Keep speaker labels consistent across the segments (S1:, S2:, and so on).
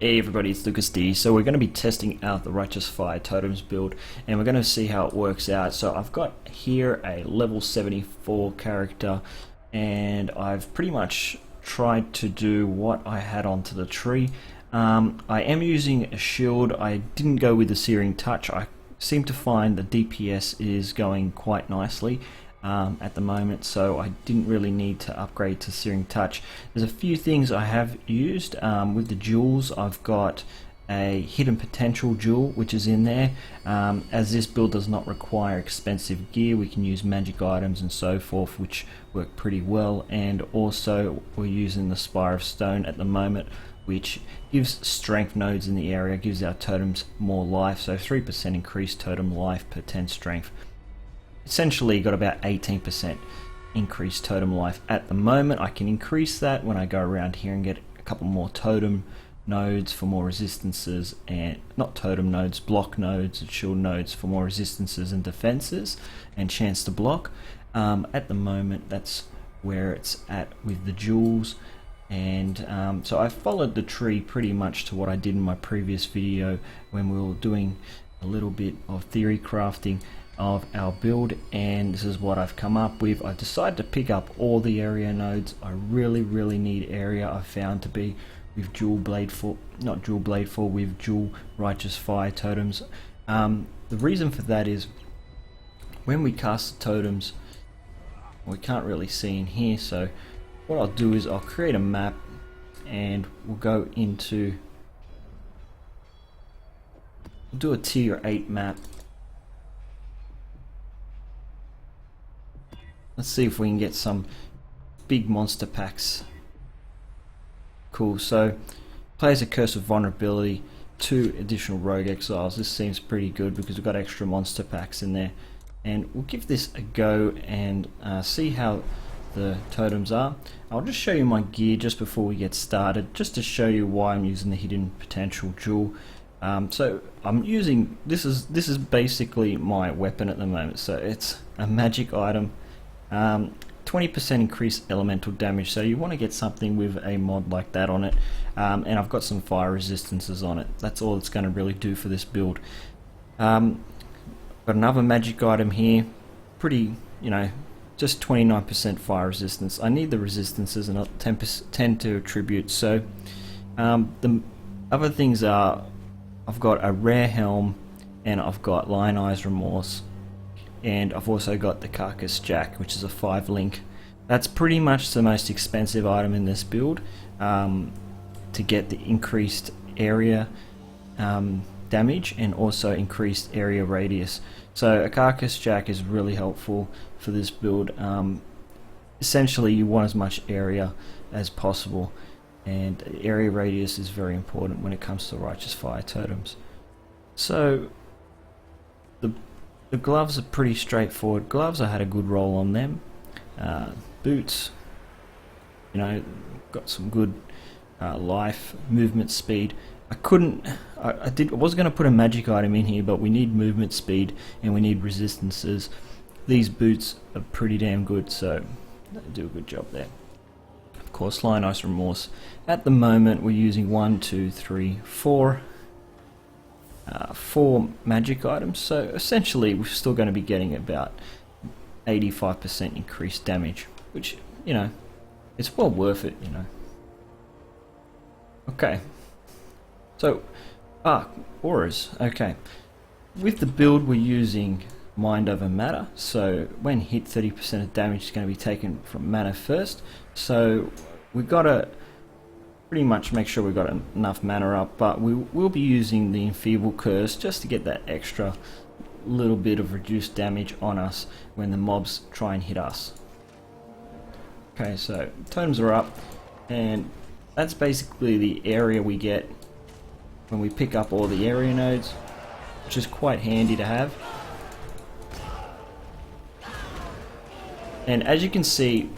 S1: Hey everybody, it's Lucas D. So we're going to be testing out the Righteous Fire Totems build and we're going to see how it works out. So I've got here a level 74 character and I've pretty much tried to do what I had onto the tree. I am using a shield. I didn't go with the Searing Touch. I seem to find the DPS is going quite nicely at the moment, so I didn't really need to upgrade to Searing Touch. There's a few things I have used with the jewels. I've got a Hidden Potential jewel which is in there. As this build does not require expensive gear, we can use magic items and so forth, which work pretty well. And also we're using the Spire of Stone at the moment, which gives strength nodes in the area, gives our totems more life, so 3% increased totem life per 10 strength. Essentially got about 18% increased totem life at the moment. I can increase that when I go around here and get a couple more totem nodes for more resistances, and not totem nodes, block nodes and shield nodes for more resistances and defenses and chance to block. At the moment that's where it's at with the jewels. And so I followed the tree pretty much to what I did in my previous video when we were doing a little bit of theory crafting of our build, and this is what I've come up with. I decided to pick up all the area nodes. I really need area. I've found to be with with dual Righteous Fire Totems. The reason for that is when we cast the totems, we can't really see in here, so what I'll do is I'll create a map and we'll go into, we'll do a tier 8 map. Let's see if we can get some big monster packs. Cool, so players a Curse of Vulnerability, 2 additional Rogue Exiles. This seems pretty good because we've got extra monster packs in there. And we'll give this a go and see how the totems are. I'll just show you my gear just before we get started, just to show you why I'm using the Hidden Potential jewel. So I'm using, this is basically my weapon at the moment. So it's a magic item. 20% increased elemental damage, so you want to get something with a mod like that on it. And I've got some fire resistances on it. That's all it's going to really do for this build. Got another magic item here, pretty, just 29% fire resistance. I need the resistances and not 10 to attribute. So the other things are, I've got a rare helm and I've got Lion Eyes Remorse. And I've also got the Carcass Jack, which is a 5 link. That's pretty much the most expensive item in this build to get the increased area damage and also increased area radius. So a Carcass Jack is really helpful for this build. Essentially you want as much area as possible, and area radius is very important when it comes to Righteous Fire Totems. So the gloves are pretty straightforward. Gloves, I had a good roll on them. Boots, got some good life, movement speed. I was going to put a magic item in here, but we need movement speed and we need resistances. These boots are pretty damn good, so they do a good job there. Of course, Lion Eyes Remorse. At the moment, we're using 4 magic items, so essentially we're still going to be getting about 85% increased damage, which, it's well worth it, Okay, so, auras, okay. With the build we're using Mind Over Matter, so when hit 30% of damage is going to be taken from mana first, so we've got to pretty much make sure we've got enough mana up, but we will be using the Enfeeble Curse just to get that extra little bit of reduced damage on us when the mobs try and hit us. Okay, so totems are up, and that's basically the area we get when we pick up all the area nodes, which is quite handy to have. And as you can see,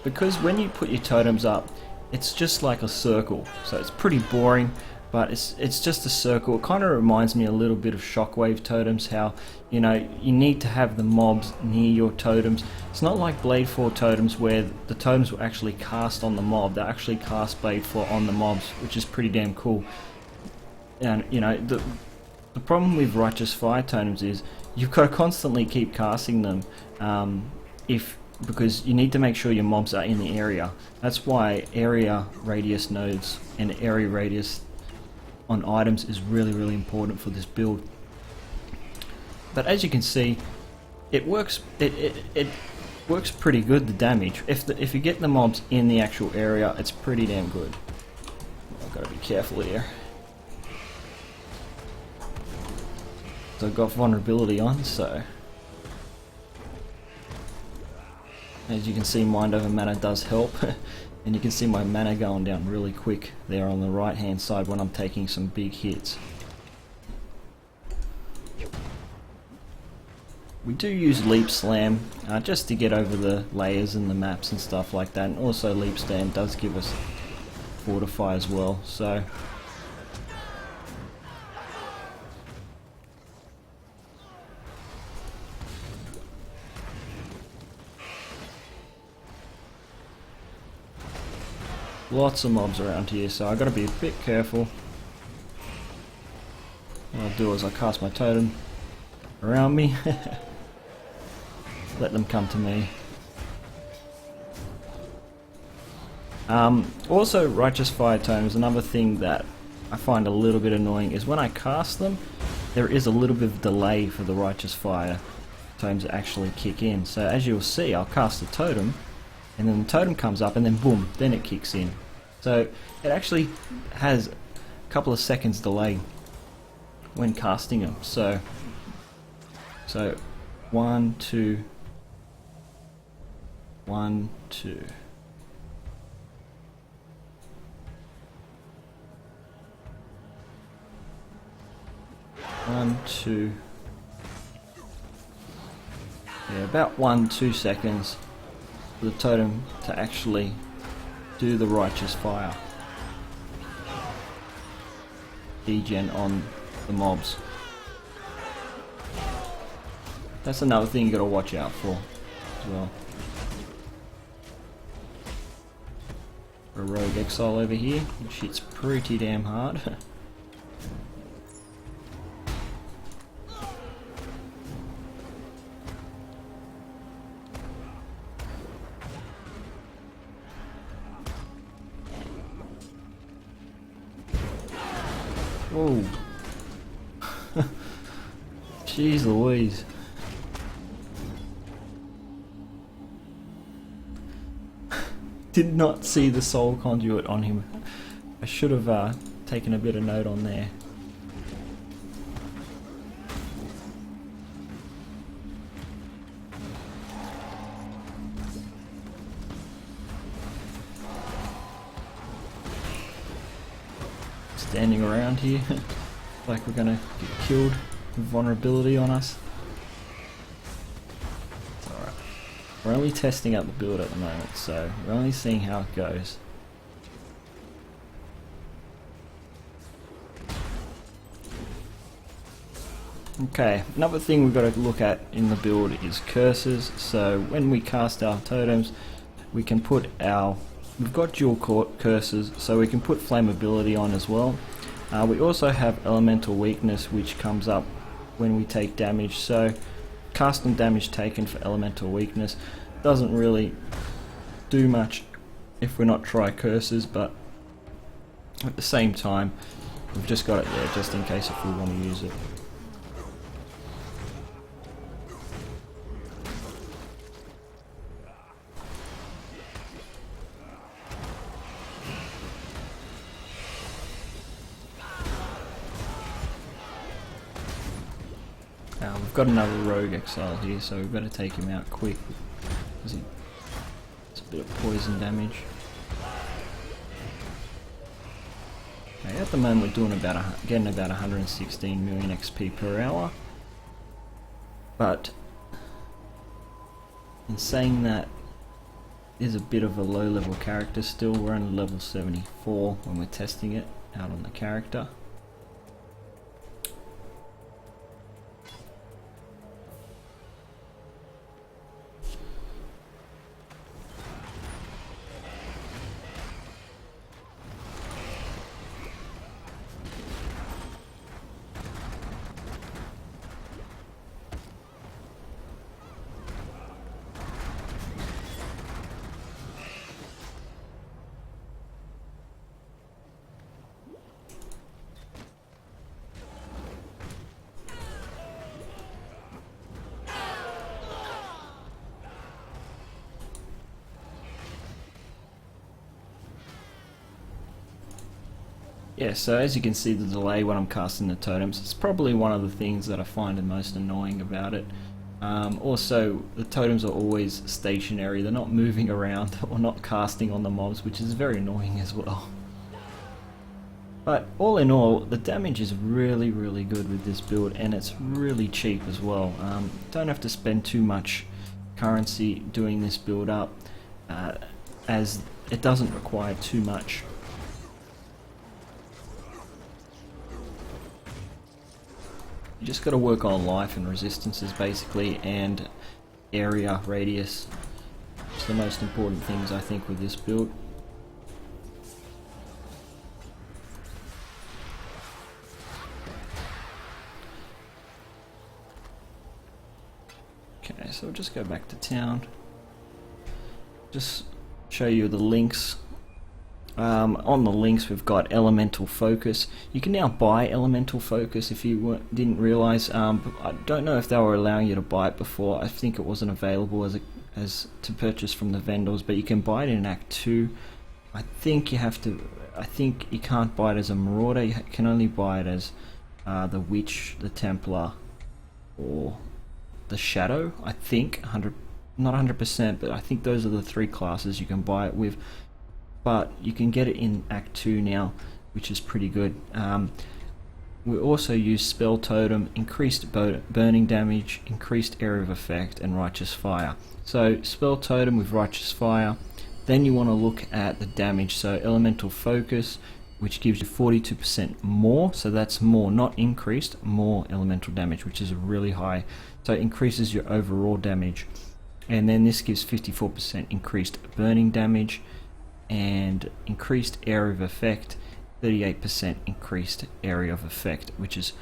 S1: because when you put your totems up, it's just like a circle, so it's pretty boring, but it's just a circle. It kind of reminds me a little bit of Shockwave totems, how you need to have the mobs near your totems. It's not like Blade 4 totems where the totems will actually cast on the mob. They actually cast Blade 4 on the mobs, which is pretty damn cool. And you know, the problem with righteous fire totems is you've got to constantly keep casting them, because you need to make sure your mobs are in the area. That's why area radius nodes and area radius on items is really important for this build. But as you can see, it works. It works pretty good. The damage, if you get the mobs in the actual area, it's pretty damn good. I've got to be careful here. So I've got vulnerability on, so as you can see, mind over mana does help. And you can see my mana going down really quick there on the right hand side when I'm taking some big hits. We do use Leap Slam just to get over the layers and the maps and stuff like that, and also Leap Slam does give us Fortify as well, so lots of mobs around here, so I gotta be a bit careful. What I'll do is I'll cast my totem around me, let them come to me. Also, Righteous Fire Totems, another thing that I find a little bit annoying is when I cast them, there is a little bit of delay for the Righteous Fire Totems to actually kick in. So as you'll see, I'll cast the totem, and then the totem comes up, and then boom, then it kicks in. So it actually has a couple of seconds delay when casting them. So 1, 2, 1, 2. One, two. Yeah, about 1-2 seconds for the totem to actually do the righteous fire degen on the mobs. That's another thing you gotta watch out for as well. A rogue exile over here, which hits pretty damn hard. Whoa. Jeez Louise. Did not see the soul conduit on him. I should have taken a bit of note on there. Standing around here like we're gonna get killed with vulnerability on us. It's alright. We're only testing out the build at the moment, so we're only seeing how it goes. Okay, another thing we've got to look at in the build is curses. So when we cast our totems, we can put our... We've got dual curses, so we can put flammability on as well. We also have elemental weakness, which comes up when we take damage. So cast and damage taken for elemental weakness doesn't really do much if we're not try curses, but at the same time we've just got it there just in case if we want to use it. We've got another rogue exile here, so we've got to take him out quick. It's a bit of poison damage. Okay, at the moment we're doing getting about 116 million XP per hour. But in saying that, is a bit of a low level character still. We're only level 74 when we're testing it out on the character. yeah, so as you can see, the delay when I'm casting the totems, it's probably one of the things that I find the most annoying about it. Also, the totems are always stationary, they're not moving around or not casting on the mobs, which is very annoying as well. But all in all, the damage is really good with this build, and it's really cheap as well. Don't have to spend too much currency doing this build up, as it doesn't require too much. You just got to work on life and resistances basically, and area radius. It's the most important things I think with this build. Okay, so we'll just go back to town. Just show you the links. On the links we've got Elemental Focus. You can now buy Elemental Focus if you didn't realize. I don't know if they were allowing you to buy it before. I think it wasn't available as to purchase from the vendors, but you can buy it in Act 2. I think you can't buy it as a Marauder. You can only buy it as the Witch, the Templar, or the Shadow. I think not 100%, but I think those are the three classes you can buy it with. But you can get it in Act 2 now, which is pretty good. We also use Spell Totem, increased burning damage, increased area of effect, and Righteous Fire. So Spell Totem with Righteous Fire. Then you want to look at the damage. So Elemental Focus, which gives you 42% more. So that's more, not increased, more elemental damage, which is really high. So it increases your overall damage. And then this gives 54% increased burning damage, and increased area of effect, 38% increased area of effect, which is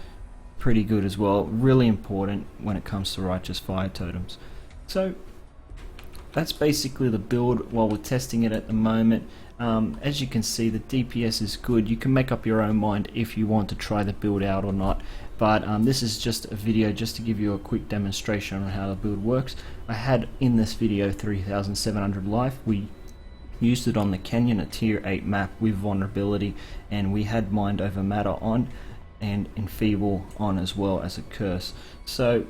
S1: pretty good as well. Really important when it comes to Righteous Fire totems. So that's basically the build while we're testing it at the moment. As you can see, the DPS is good. You can make up your own mind if you want to try the build out or not, but this is just a video just to give you a quick demonstration on how the build works. I had in this video 3700 life. We used it on the Canyon, a tier 8 map with vulnerability, and we had Mind Over Matter on and Enfeeble on as well as a curse. So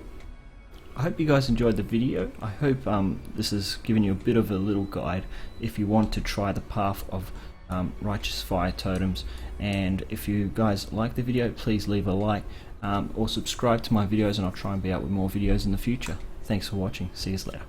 S1: I hope you guys enjoyed the video. I hope this has given you a bit of a little guide if you want to try the path of Righteous Fire totems. And if you guys like the video, please leave a like or subscribe to my videos, and I'll try and be out with more videos in the future. Thanks for watching. See you later.